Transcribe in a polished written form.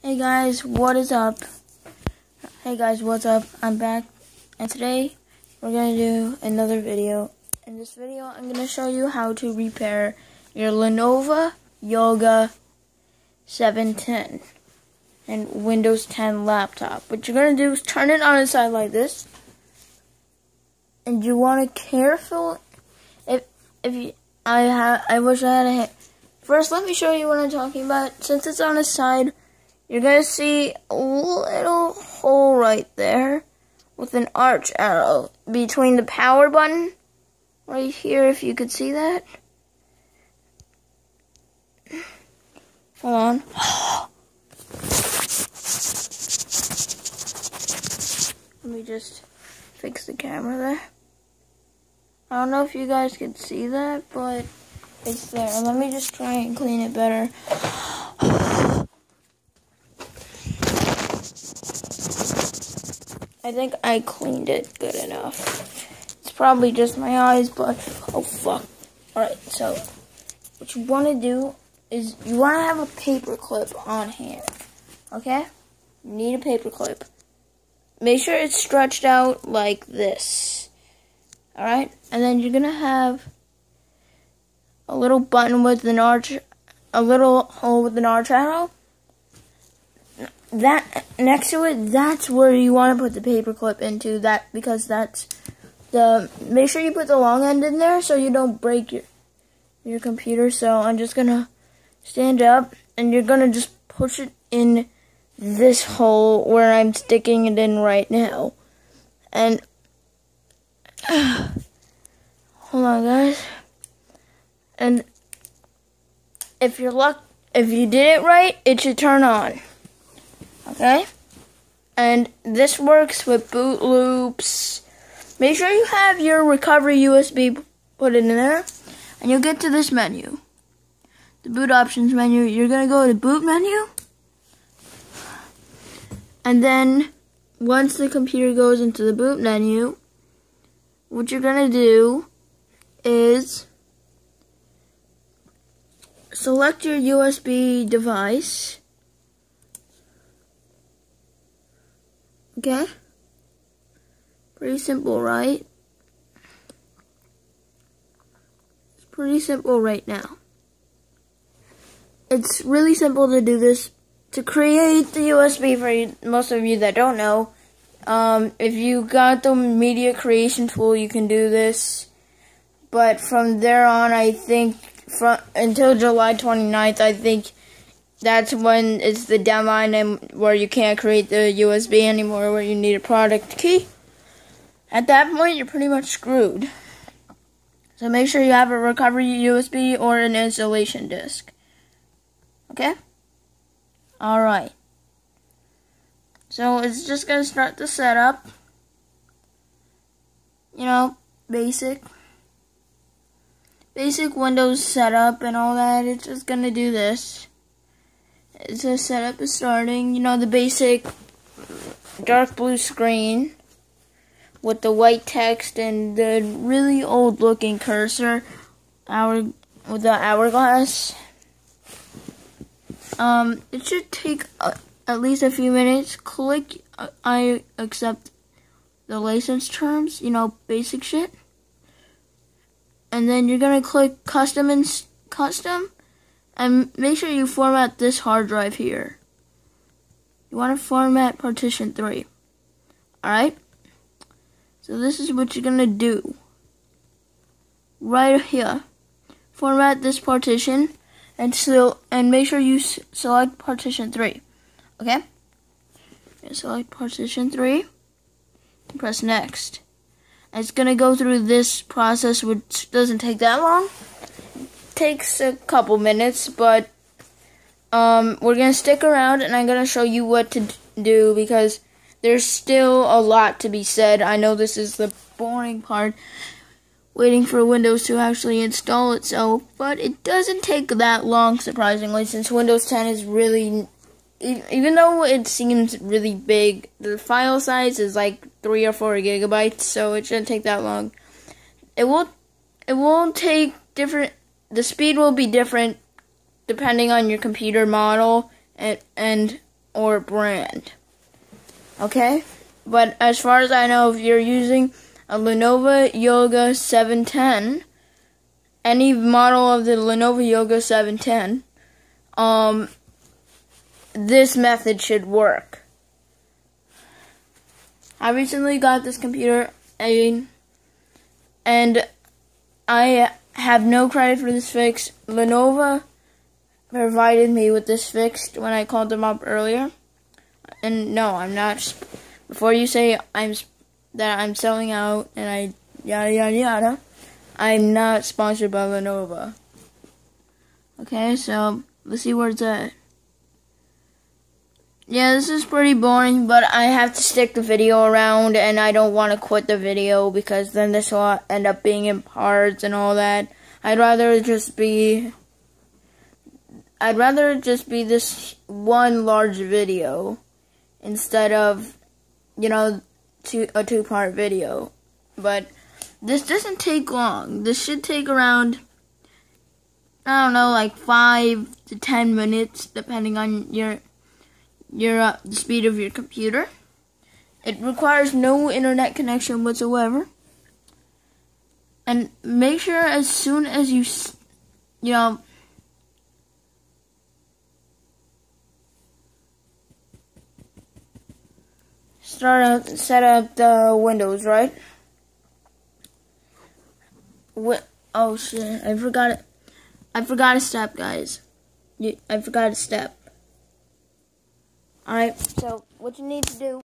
Hey guys, what is up? Hey guys, what's up? I'm back, and today we're gonna do another video. In this video, I'm gonna show you how to repair your Lenovo Yoga 710 and Windows 10 laptop. What you're gonna do is turn it on its side like this, and you want to careful. I wish I had a hand. First, let me show you what I'm talking about. Since it's on its side, you're going to see a little hole right there with an arch arrow between the power button right here, if you could see that. Hold on. Let me just fix the camera there. I don't know if you guys can see that, but it's there. Let me just try and clean it better. I think I cleaned it good enough. It's probably just my eyes, but oh fuck. Alright, so what you want to do is you want to have a paper clip on hand. Okay? You need a paper clip. Make sure it's stretched out like this. Alright? And then you're going to have a little button with an arch, a little hole with an arch arrow. That next to it, that's where you want to put the paper clip into, that because that's the, make sure you put the long end in there so you don't break your computer. So I'm just gonna stand up, and you're gonna just push it in this hole where I'm sticking it in right now. And hold on, guys. And if you did it right, it should turn on. Okay? And this works with boot loops. Make sure you have your recovery USB put in there. And you'll get to this menu. The boot options menu. You're going to go to the boot menu. And then, once the computer goes into the boot menu, what you're going to do is select your USB device. Okay? Pretty simple, right? It's pretty simple right now. It's really simple to do this. To create the USB, for you, most of you that don't know, if you got the media creation tool, you can do this. But from there on, I think, until July 29th, I think that's when it's the deadline and where you can't create the USB anymore, where you need a product key. At that point, you're pretty much screwed. So make sure you have a recovery USB or an installation disk. Okay? Alright. So it's just going to start the setup. You know, basic Windows setup and all that. It's just going to do this. It says setup is starting. You know, the basic dark blue screen with the white text and the really old looking cursor with the hourglass. It should take at least a few minutes. Click I accept the license terms, you know, basic shit. And then you're going to click custom and custom. And make sure you format this hard drive here. You want to format partition 3. Alright? So this is what you're going to do. Right here. Format this partition. And make sure you select partition 3. Okay? Select partition 3. And press next. And it's going to go through this process, which doesn't take that long. Takes a couple minutes, but we're gonna stick around, and I'm gonna show you what to do because there's still a lot to be said. I know this is the boring part, waiting for Windows to actually install itself, but it doesn't take that long, surprisingly, since Windows 10 is really, even though it seems really big, the file size is like 3 or 4 gigabytes, so it shouldn't take that long. It won't take different. The speed will be different depending on your computer model and or brand. Okay? But as far as I know, if you're using a Lenovo Yoga 710, any model of the Lenovo Yoga 710, this method should work. I recently got this computer, and I have no credit for this fix. Lenovo provided me with this fix when I called them up earlier. And no, I'm not. Before you say that I'm selling out and I yada yada yada, I'm not sponsored by Lenovo. Okay, so let's see where it's at. Yeah, this is pretty boring, but I have to stick the video around, and I don't want to quit the video because then this will end up being in parts and all that. I'd rather it just be this one large video instead of, you know, a two-part video. But this doesn't take long. This should take around, I don't know, like 5 to 10 minutes, depending on the speed of your computer. It requires no internet connection whatsoever. And make sure as soon as you set up the Windows, right? Oh shit, I forgot it. I forgot a step, guys. I forgot a step. Alright, so what you need to do